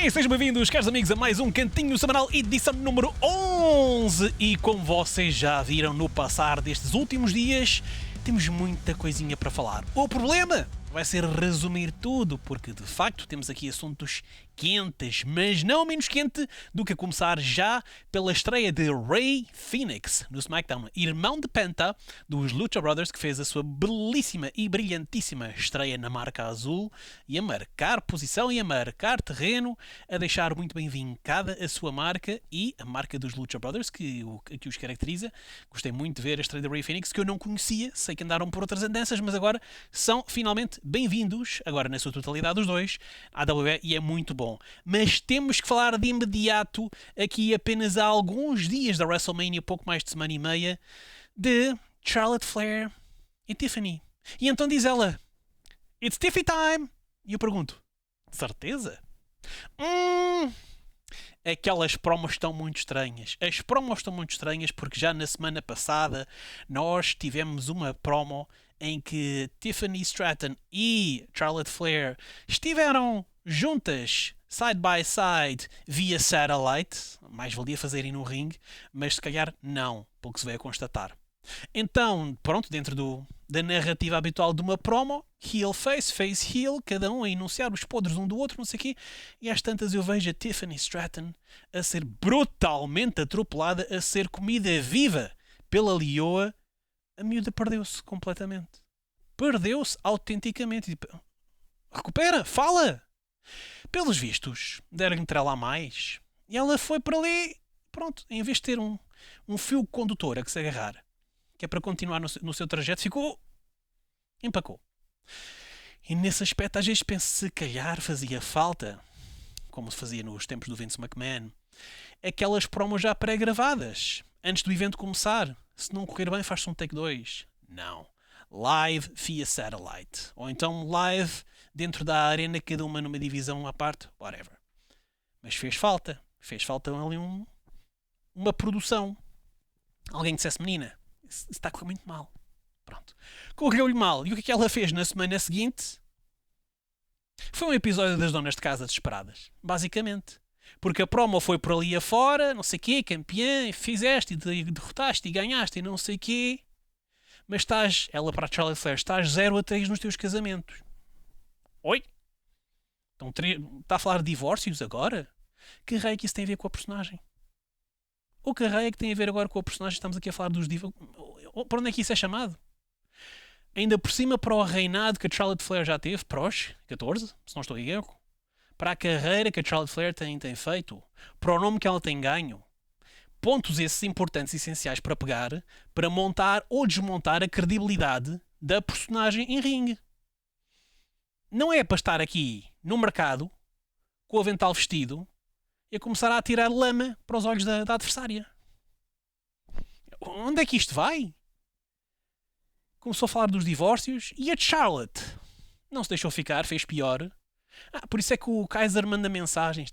E sejam bem-vindos, caros amigos, a mais um Cantinho Semanal, edição número 11. E como vocês já viram no passar destes últimos dias, temos muita coisinha para falar. O problema vai ser resumir tudo, porque de facto temos aqui assuntos quentes, mas não menos quente do que a começar já pela estreia de Rey Fénix no SmackDown, irmão de Penta dos Lucha Brothers, que fez a sua belíssima e brilhantíssima estreia na marca azul e a marcar posição e a marcar terreno, a deixar muito bem vincada a sua marca e a marca dos Lucha Brothers que os caracteriza. Gostei muito de ver a estreia de Rey Fénix, que eu não conhecia, sei que andaram por outras andanças, mas agora são finalmente bem-vindos, agora na sua totalidade os dois, à WWE, e é muito bom. Mas temos que falar de imediato, aqui apenas há alguns dias da WrestleMania, pouco mais de semana e meia, de Charlotte Flair e Tiffany. E então diz ela, "It's Tiffy time!" E eu pergunto, de certeza? Aquelas promos estão muito estranhas. As promos estão muito estranhas porque já na semana passada nós tivemos uma promo em que Tiffany Stratton e Charlotte Flair estiveram juntas, side by side, via satellite. Mais valia fazerem no ringue, mas se calhar não, pelo que se veio a constatar. Então, pronto, dentro da narrativa habitual de uma promo, heel face, face heel, cada um a enunciar os podres um do outro, não sei o quê, e às tantas eu vejo a Tiffany Stratton a ser brutalmente atropelada, a ser comida viva pela leoa. A miúda perdeu-se completamente. Perdeu-se autenticamente. Recupera, fala! Pelos vistos, deram-lhe trela a mais, e ela foi para ali, pronto, em vez de ter um fio condutor a que se agarrar, que é para continuar no seu trajeto, empacou. E nesse aspecto às vezes penso, se calhar fazia falta, como se fazia nos tempos do Vince McMahon, aquelas promos já pré-gravadas, antes do evento começar. Se não correr bem faz-se um take 2. Não. Live via satellite. Ou então live dentro da arena, cada uma numa divisão à parte, whatever. Mas fez falta ali uma produção. Alguém dissesse, menina, isso está a correr muito mal. Pronto. Correu-lhe mal. E o que é que ela fez na semana seguinte? Foi um episódio das donas de casa desesperadas. Basicamente. Porque a promo foi por ali afora, não sei o quê, campeã, e fizeste, e derrotaste, e ganhaste, e não sei o quê. Mas estás, ela para a Charlotte Flair, estás 0-3 nos teus casamentos. Oi? Então, está a falar de divórcios agora? Que raio é que isso tem a ver com a personagem? Ou que raio é que tem a ver agora com a personagem? Estamos aqui a falar dos divórcios. Para onde é que isso é chamado? Ainda por cima para o reinado que a Charlotte Flair já teve, para os 14, se não estou em erro, para a carreira que a Charlotte Flair tem feito, para o nome que ela tem ganho. Pontos esses importantes e essenciais para pegar, para montar ou desmontar a credibilidade da personagem em ringue. Não é para estar aqui no mercado, com o avental vestido, e a começar a atirar lama para os olhos da adversária. Onde é que isto vai? Começou a falar dos divórcios e a Charlotte não se deixou ficar, fez pior. Por isso é que o Kaiser manda mensagens.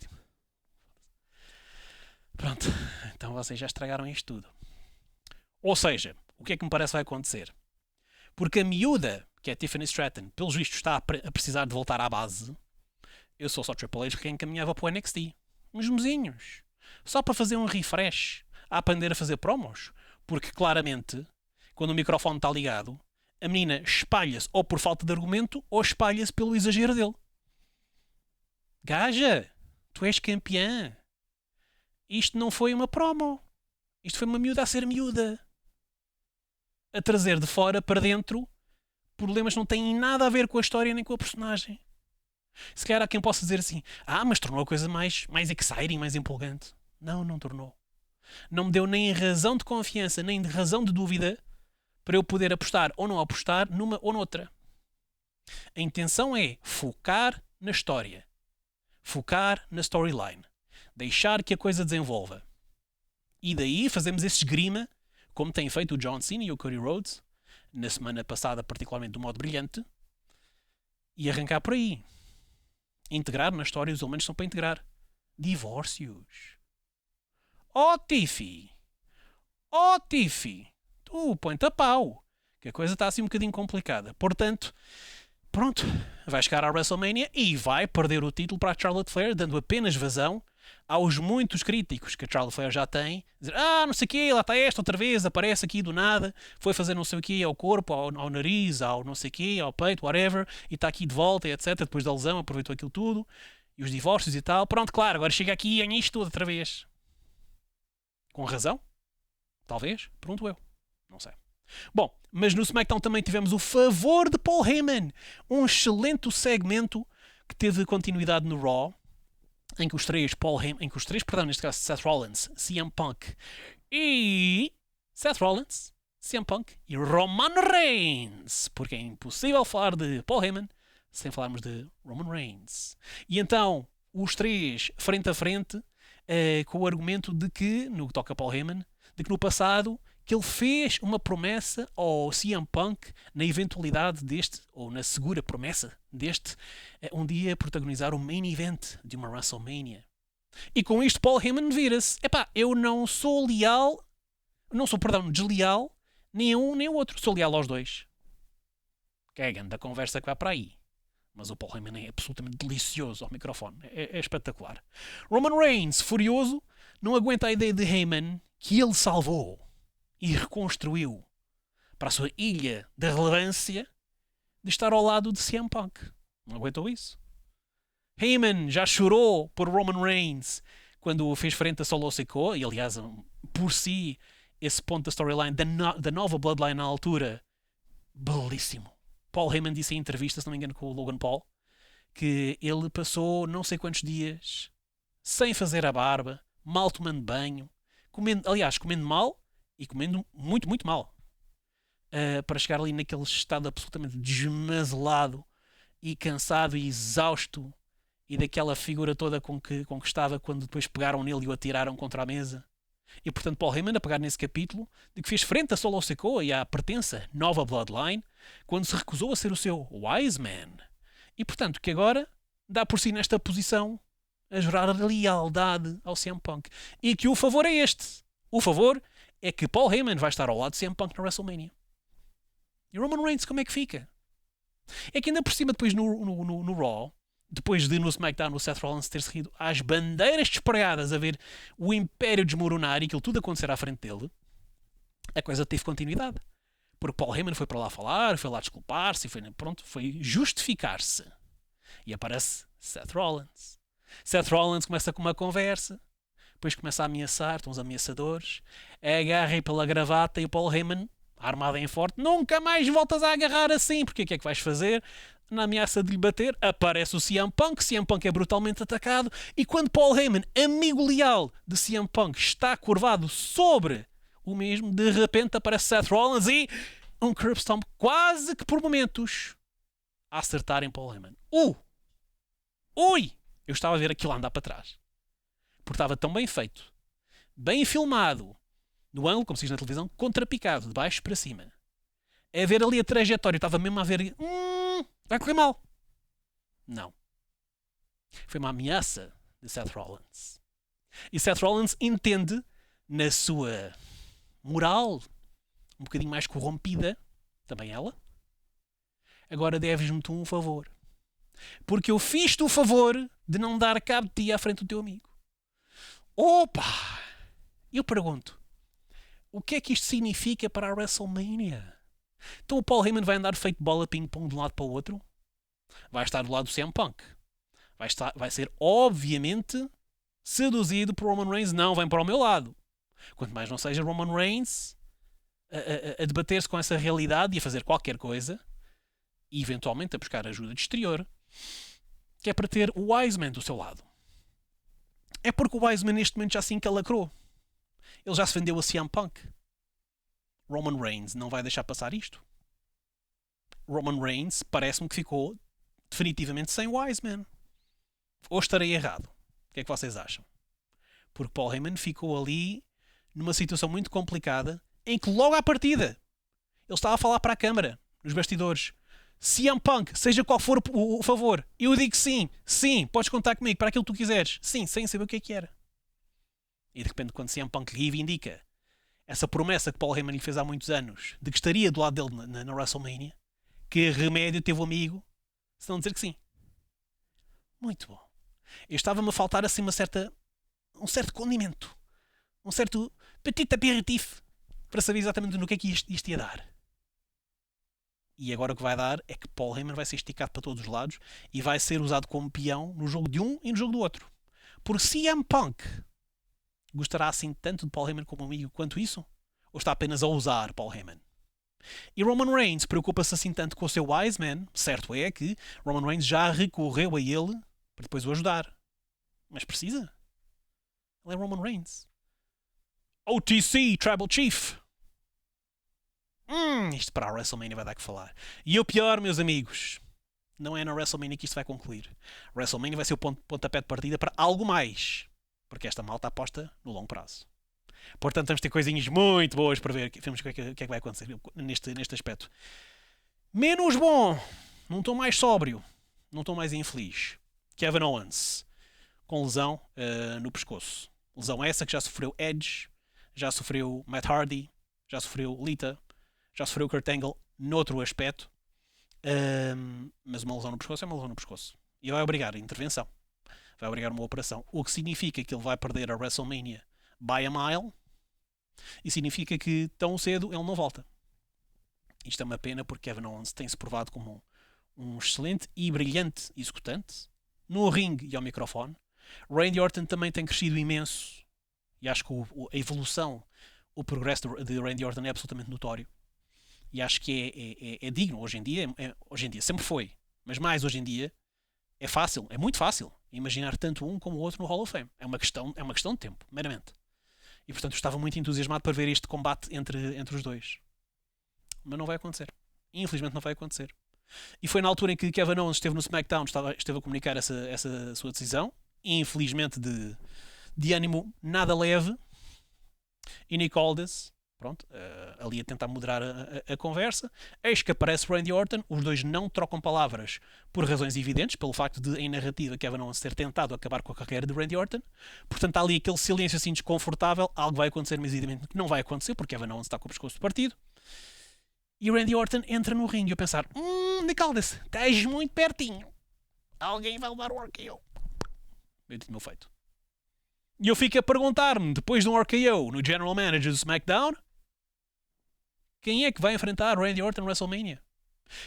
Pronto, então vocês já estragaram isto tudo. Ou seja, o que é que me parece vai acontecer? Porque a miúda, que é Tiffany Stratton, pelos vistos está a precisar de voltar à base. Eu sou só Triple H que encaminhava para o NXT. Uns mesinhos. Só para fazer um refresh. A aprender a fazer promos. Porque claramente, quando o microfone está ligado, a menina espalha-se ou por falta de argumento ou espalha-se pelo exagero dele. Gaja, tu és campeã. Isto não foi uma promo. Isto foi uma miúda a ser miúda. A trazer de fora para dentro problemas que não têm nada a ver com a história nem com a personagem. Se calhar há quem possa dizer assim, mas tornou a coisa mais exciting, mais empolgante. Não tornou. Não me deu nem razão de confiança, nem de razão de dúvida para eu poder apostar ou não apostar numa ou noutra. A intenção é focar na história. Focar na storyline. Deixar que a coisa desenvolva. E daí fazemos esse esgrima, como tem feito o John Cena e o Cody Rhodes, na semana passada particularmente de um modo brilhante, e arrancar por aí. Integrar na história os elementos que são para integrar. Divórcios. Tiffy! Tiffy! Tu põe-te a pau! Que a coisa está assim um bocadinho complicada. Portanto, pronto, vai chegar à WrestleMania e vai perder o título para a Charlotte Flair, dando apenas vazão aos muitos críticos que a Charlotte Flair já tem, dizer, não sei o quê, lá está esta outra vez, aparece aqui do nada, foi fazer não sei o quê ao corpo, ao nariz, ao não sei o quê, ao peito, whatever, e está aqui de volta, etc, depois da lesão, aproveitou aquilo tudo, e os divórcios e tal, pronto, claro, agora chega aqui e ganha isto tudo outra vez. Com razão? Talvez, pergunto eu, não sei. Bom, mas no SmackDown também tivemos o favor de Paul Heyman, um excelente segmento que teve continuidade no Raw, em que os três, neste caso Seth Rollins, CM Punk e CM Punk e Roman Reigns, porque é impossível falar de Paul Heyman sem falarmos de Roman Reigns. E então, os três frente a frente, com o argumento de que, no que toca a Paul Heyman, de que no passado que ele fez uma promessa ao CM Punk na eventualidade deste, ou na segura promessa deste, um dia protagonizar o main event de uma WrestleMania. E com isto Paul Heyman vira-se. Eu não sou desleal, nem a um nem ao outro. Sou leal aos dois. Que é a grande conversa que vai para aí. Mas o Paul Heyman é absolutamente delicioso ao microfone. É espetacular. Roman Reigns, furioso, não aguenta a ideia de Heyman que ele salvou e reconstruiu para a sua ilha da relevância de estar ao lado de CM Punk. Não aguentou isso. Heyman já chorou por Roman Reigns quando fez frente a Solo Sikoa, e aliás, por si, esse ponto da storyline da nova Bloodline na altura, belíssimo. Paul Heyman disse em entrevista, se não me engano, com o Logan Paul, que ele passou não sei quantos dias sem fazer a barba, mal tomando banho, comendo mal e comendo muito, muito mal. Para chegar ali naquele estado absolutamente desmazelado e cansado e exausto e daquela figura toda com que estava quando depois pegaram nele e o atiraram contra a mesa. E portanto Paul Heyman a pegar nesse capítulo de que fez frente a Solo Sikoa e à pertença nova Bloodline quando se recusou a ser o seu Wise Man. E portanto que agora dá por si nesta posição a jurar lealdade ao CM Punk. E que o favor é este. O favor é que Paul Heyman vai estar ao lado de CM Punk na WrestleMania. E Roman Reigns como é que fica? É que ainda por cima depois no Raw, depois de no SmackDown o Seth Rollins ter seguido às bandeiras despregadas a ver o Império desmoronar e aquilo tudo acontecer à frente dele, a coisa teve continuidade. Porque Paul Heyman foi para lá falar, foi lá desculpar-se, foi justificar-se. E aparece Seth Rollins. Seth Rollins começa com uma conversa, depois começa a ameaçar, estão os ameaçadores, agarra pela gravata e o Paul Heyman, armado em forte, nunca mais voltas a agarrar assim, porque o que é que vais fazer? Na ameaça de lhe bater, aparece o CM Punk é brutalmente atacado, e quando Paul Heyman, amigo leal de CM Punk, está curvado sobre o mesmo, de repente aparece Seth Rollins e um curb stomp quase que por momentos a acertar em Paul Heyman. Ui! Eu estava a ver aquilo andar para trás. Porque estava tão bem feito, bem filmado, no ângulo, como se diz na televisão, contrapicado, de baixo para cima. A ver ali a trajetória, eu estava mesmo a ver, vai correr mal. Não. Foi uma ameaça de Seth Rollins. E Seth Rollins entende, na sua moral, um bocadinho mais corrompida, também ela, agora deves-me tu um favor. Porque eu fiz-te o favor de não dar cabo de ti à frente do teu amigo. Opa! Eu pergunto, o que é que isto significa para a WrestleMania? Então o Paul Heyman vai andar feito bola ping-pong de um lado para o outro? Vai estar do lado do CM Punk. Vai ser, obviamente, seduzido por Roman Reigns. Não, vem para o meu lado. Quanto mais não seja Roman Reigns a debater-se com essa realidade e a fazer qualquer coisa, e eventualmente a buscar ajuda de exterior, que é para ter o Wiseman do seu lado. É porque o Wiseman neste momento já se encalacrou. Ele já se vendeu a CM Punk. Roman Reigns não vai deixar passar isto. Roman Reigns parece-me que ficou definitivamente sem Wiseman. Ou estarei errado? O que é que vocês acham? Porque Paul Heyman ficou ali numa situação muito complicada em que logo à partida ele estava a falar para a câmara, nos bastidores: CM Punk, seja qual for o favor, eu digo sim, podes contar comigo para aquilo que tu quiseres, sim, sem saber o que é que era. E de repente, quando CM Punk lhe reivindica essa promessa que Paul Heyman lhe fez há muitos anos de que estaria do lado dele na WrestleMania, que remédio teve o amigo Se não dizer que sim. Muito bom. Eu estava-me a faltar assim um certo condimento. Um certo petit apéritif para saber exatamente no que é que isto ia dar. E agora o que vai dar é que Paul Heyman vai ser esticado para todos os lados e vai ser usado como peão no jogo de um e no jogo do outro. Porque CM Punk gostará assim tanto de Paul Heyman como amigo quanto isso? Ou está apenas a usar Paul Heyman? E Roman Reigns preocupa-se assim tanto com o seu Wiseman, certo é que Roman Reigns já recorreu a ele para depois o ajudar. Mas precisa? Ele é Roman Reigns. OTC Tribal Chief. Isto para a WrestleMania vai dar que falar. E o pior, meus amigos, não é na WrestleMania que isto vai concluir. WrestleMania vai ser o pontapé de partida para algo mais. Porque esta malta aposta no longo prazo. Portanto, vamos ter coisinhas muito boas para ver. Vemos o que é que vai acontecer neste aspecto. Menos bom. Não estou mais sóbrio. Não estou mais infeliz. Kevin Owens. Com lesão no pescoço. Lesão essa que já sofreu Edge. Já sofreu Matt Hardy. Já sofreu Lita. Já sofreu Kurt Angle noutro aspecto. Mas uma lesão no pescoço é uma lesão no pescoço. E vai obrigar a intervenção. Vai obrigar uma operação. O que significa que ele vai perder a WrestleMania by a mile. E significa que tão cedo ele não volta. Isto é uma pena porque Kevin Owens tem-se provado como um excelente e brilhante executante no ringue e ao microfone. Randy Orton também tem crescido imenso e acho que a evolução, o progresso de Randy Orton é absolutamente notório. E acho que é digno hoje em dia. Hoje em dia sempre foi, mas mais hoje em dia é fácil, é muito fácil imaginar tanto um como o outro no Hall of Fame. É uma questão de tempo, meramente. E portanto estava muito entusiasmado para ver este combate entre os dois. Mas não vai acontecer. Infelizmente não vai acontecer. E foi na altura em que Kevin Owens esteve no SmackDown, esteve a comunicar essa sua decisão. Infelizmente de ânimo nada leve. E Nick Aldis, pronto, ali a tentar moderar a conversa. Eis que aparece Randy Orton. Os dois não trocam palavras por razões evidentes, pelo facto de, em narrativa, Kevin Owens ter tentado acabar com a carreira de Randy Orton. Portanto, há ali aquele silêncio assim desconfortável. Algo vai acontecer, mas evidentemente que não vai acontecer, porque Kevin Owens está com o pescoço partido. E Randy Orton entra no ringue e eu pensar, Nick Aldis, estás muito pertinho. Alguém vai levar o RKO. Eu disse, meu feito. E eu fico a perguntar-me, depois de um RKO no General Manager do SmackDown, quem é que vai enfrentar Randy Orton no WrestleMania?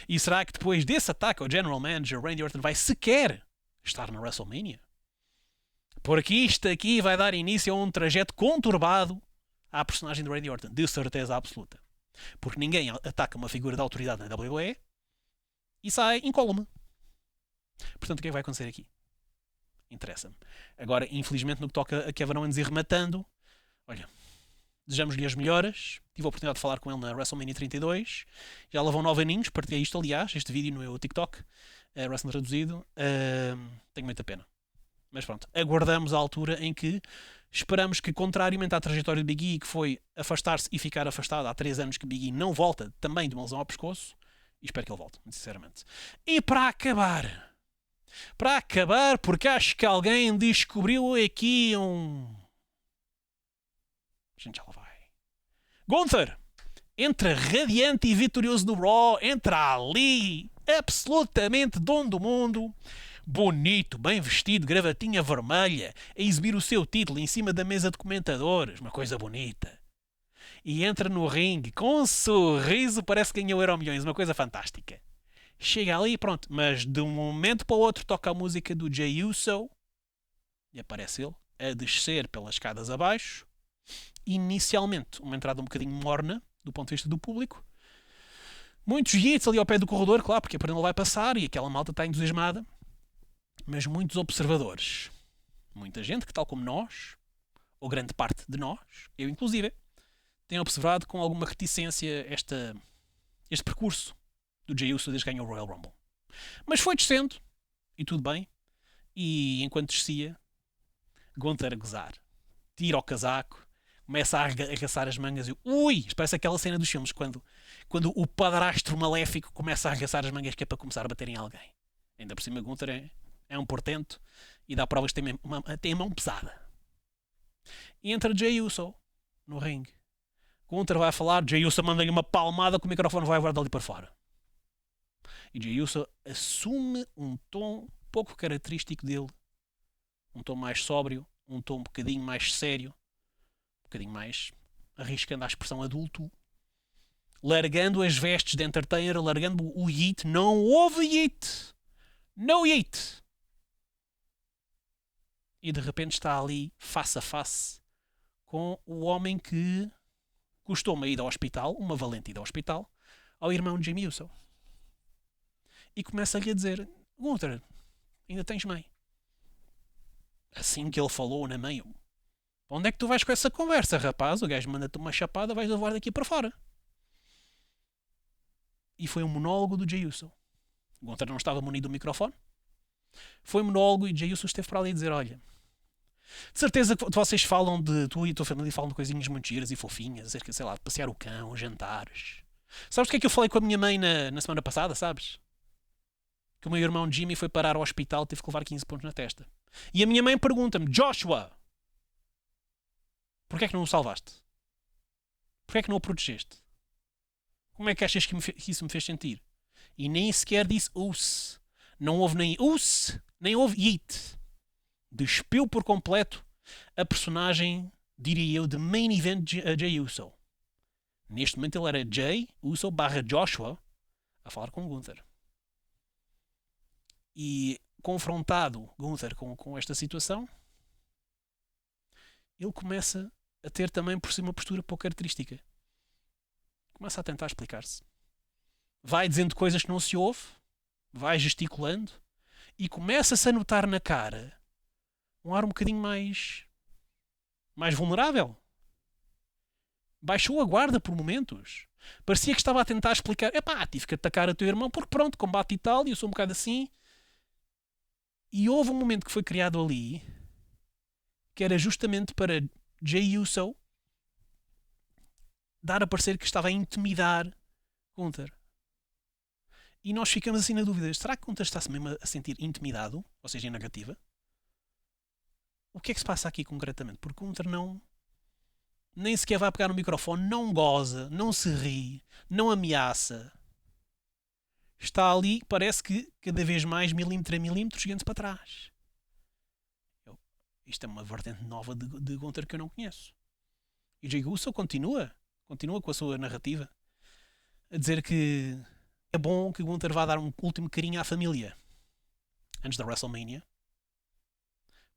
E será que depois desse ataque ao General Manager, Randy Orton vai sequer estar na WrestleMania? Porque isto aqui vai dar início a um trajeto conturbado à personagem de Randy Orton, de certeza absoluta. Porque ninguém ataca uma figura de autoridade na WWE e sai incólume. Portanto, o que é que vai acontecer aqui? Interessa-me. Agora, infelizmente, no que toca a Kevin Owens ir rematando, olha, desejamos-lhe as melhoras. Tive a oportunidade de falar com ele na WrestleMania 32. Já lá vão 9 aninhos. Partilhei isto, aliás, este vídeo no meu TikTok, Wrestling Traduzido. Tenho muita pena. Mas pronto, aguardamos a altura em que esperamos que, contrariamente à trajetória de Big E, que foi afastar-se e ficar afastado há 3 anos, que Big E não volta também de uma lesão ao pescoço, e espero que ele volte, sinceramente. E para acabar, porque acho que alguém descobriu aqui a gente já lá vai. Gunther entra radiante e vitorioso no Raw, entra ali, absolutamente dono do mundo, bonito, bem vestido, gravatinha vermelha, a exibir o seu título em cima da mesa de comentadores, uma coisa bonita. E entra no ringue com um sorriso, parece que ganhou Euromilhões, uma coisa fantástica. Chega ali e pronto, mas de um momento para o outro toca a música do Jey Uso e aparece ele a descer pelas escadas abaixo. Inicialmente uma entrada um bocadinho morna do ponto de vista do público, muitos hits ali ao pé do corredor, claro, porque a perna vai passar e aquela malta está entusiasmada, mas muitos observadores, muita gente que, tal como nós, ou grande parte de nós, eu inclusive, tem observado com alguma reticência este percurso do Jey Uso desde que ganhou o Royal Rumble. Mas foi descendo, e tudo bem, e enquanto descia, Gunther a gozar, tira o casaco, começa a arregaçar as mangas e isto parece aquela cena dos filmes quando o padrastro maléfico começa a arregaçar as mangas que é para começar a bater em alguém. Ainda por cima Gunther é um portento e dá provas que tem a mão pesada. E entra Jey Uso no ringue. Gunther vai falar, Jey Uso manda-lhe uma palmada que o microfone vai voar dali para fora. E Jey Uso assume um tom pouco característico dele. Um tom mais sóbrio, um tom um bocadinho mais sério, um bocadinho mais arriscando a expressão adulto, largando as vestes de entertainer, largando o yeet. Não houve yeet! No yeet! E de repente está ali, face a face, com o homem que custou uma ida ao hospital, uma valente ida ao hospital, ao irmão de Jimmy Uso. E começa-lhe a dizer: Gunther, ainda tens mãe? Assim que ele falou na mãe, onde é que tu vais com essa conversa, rapaz? O gajo manda-te uma chapada, vais levar daqui para fora. E foi um monólogo do Jey Uso. O Gunther não estava munido do microfone. Foi um monólogo e Jey Uso esteve para ali a dizer: olha, de certeza que vocês falam de tu e a tua família falam de coisinhas muito giras e fofinhas, acerca, sei lá, de passear o cão, jantares. Sabes o que é que eu falei com a minha mãe na semana passada, sabes? Que o meu irmão Jimmy foi parar ao hospital e teve que levar 15 pontos na testa. E a minha mãe pergunta-me: Joshua, porquê é que não o salvaste? Porquê é que não o protegeste? Como é que achas que isso me fez sentir? E nem sequer disse us. Não houve nem us, nem houve yeet. Despiu por completo a personagem, diria eu, de main event Jey Uso. Neste momento ele era Jey Uso / Joshua a falar com Gunther. E confrontado Gunther com esta situação, ele começa a ter também por si uma postura pouco característica. Começa a tentar explicar-se. Vai dizendo coisas que não se ouve, vai gesticulando e começa-se a notar na cara um ar um bocadinho mais vulnerável. Baixou a guarda por momentos. Parecia que estava a tentar explicar: epá, tive que atacar o teu irmão porque pronto, combate e tal, e eu sou um bocado assim. E houve um momento que foi criado ali que era justamente para Jey Uso dar a parecer que estava a intimidar Gunther. E nós ficamos assim na dúvida: será que Gunther está-se mesmo a sentir intimidado? Ou seja, em negativa? O que é que se passa aqui concretamente? Porque Gunther nem sequer vai pegar no microfone, não goza, não se ri, não ameaça. Está ali, parece que cada vez mais, milímetro a milímetro, chegando-se para trás. Isto é uma vertente nova de Gunther que eu não conheço. E Jey Uso continua com a sua narrativa, a dizer que é bom que Gunther vá dar um último carinho à família antes da WrestleMania,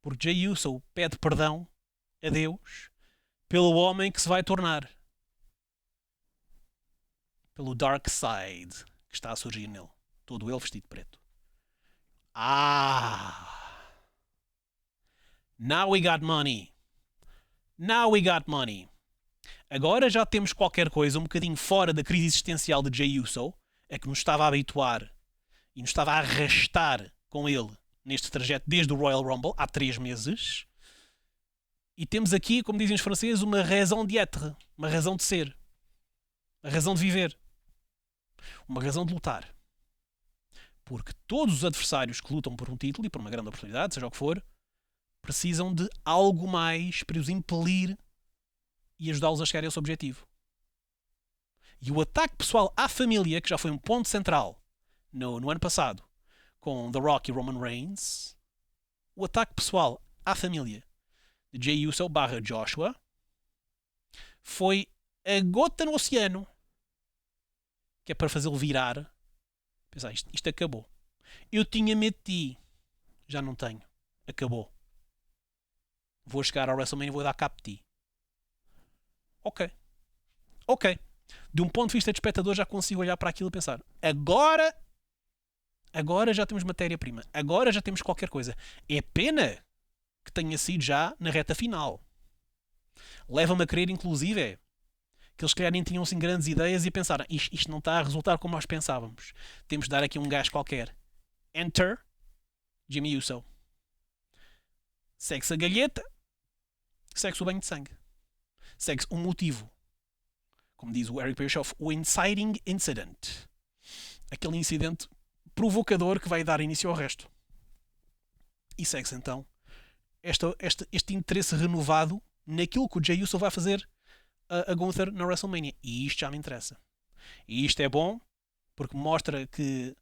porque Jey Uso pede perdão a Deus pelo homem que se vai tornar, pelo Dark Side que está a surgir nele, todo ele vestido de preto. Now we got money. Agora já temos qualquer coisa um bocadinho fora da crise existencial de Jey Uso, a que nos estava a habituar e nos estava a arrastar com ele neste trajeto desde o Royal Rumble há 3 meses. E temos aqui, como dizem os franceses, uma raison d'être, uma razão de ser, uma razão de viver, uma razão de lutar. Porque todos os adversários que lutam por um título e por uma grande oportunidade, seja o que for, precisam de algo mais para os impelir e ajudá-los a chegar a esse objetivo. E o ataque pessoal à família, que já foi um ponto central no ano passado, com The Rock e Roman Reigns, o ataque pessoal à família de Jey Uso / Joshua foi a gota no oceano, que é para fazê-lo virar. Pensar: isto acabou. Eu tinha medo de ti, já não tenho. Acabou. Vou chegar ao WrestleMania e vou dar cabo de ti. Ok. De um ponto de vista de espectador, já consigo olhar para aquilo e pensar: agora já temos matéria-prima. Agora já temos qualquer coisa. É pena que tenha sido já na reta final. Leva-me a crer, inclusive, que eles, se calhar, nem tinham assim grandes ideias e pensaram: isto não está a resultar como nós pensávamos. Temos de dar aqui um gajo qualquer. Enter Jimmy Uso. Segue-se a galheta, segue-se o banho de sangue. Segue-se um motivo. Como diz o Eric Bischoff, o inciting incident. Aquele incidente provocador que vai dar início ao resto. E segue-se então este interesse renovado naquilo que o Jey Uso vai fazer a Gunther na WrestleMania. E isto já me interessa. E isto é bom porque mostra que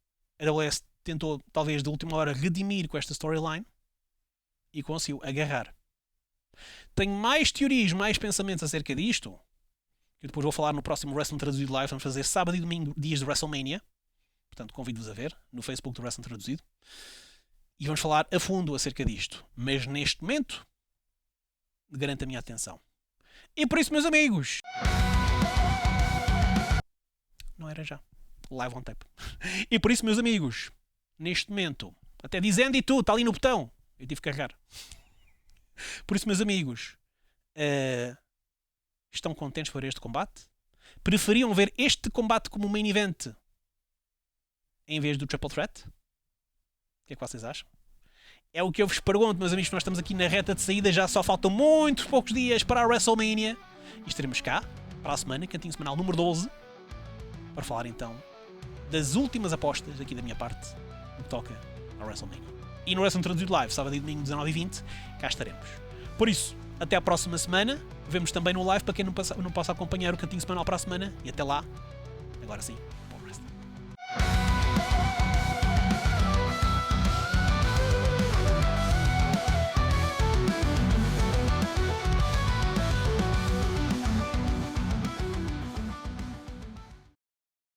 A AWS tentou, talvez de última hora, redimir com esta storyline e conseguiu agarrar. Tenho mais teorias, mais pensamentos acerca disto, que eu depois vou falar no próximo Wrestling Traduzido Live. Vamos fazer sábado e domingo, dias de WrestleMania. Portanto, convido-vos a ver no Facebook do Wrestling Traduzido. E vamos falar a fundo acerca disto. Mas neste momento, garanto a minha atenção. E por isso, meus amigos... Não era já. Live on tape. E por isso, meus amigos, neste momento, até dizendo e tudo, está ali no botão. Eu tive que carregar. Por isso, meus amigos, estão contentes por este combate? Preferiam ver este combate como main event em vez do Triple Threat? O que é que vocês acham? É o que eu vos pergunto, meus amigos. Nós estamos aqui na reta de saída, já só faltam muitos poucos dias para a WrestleMania. E estaremos cá, para a semana, cantinho semanal número 12, para falar então das últimas apostas aqui da minha parte, no que toca à WrestleMania. E no Wrestling Traduzido Live, sábado e domingo, 19h20, cá estaremos. Por isso, até à próxima semana. Vemos também no live para quem não possa acompanhar o cantinho semanal para a semana. E até lá, agora sim.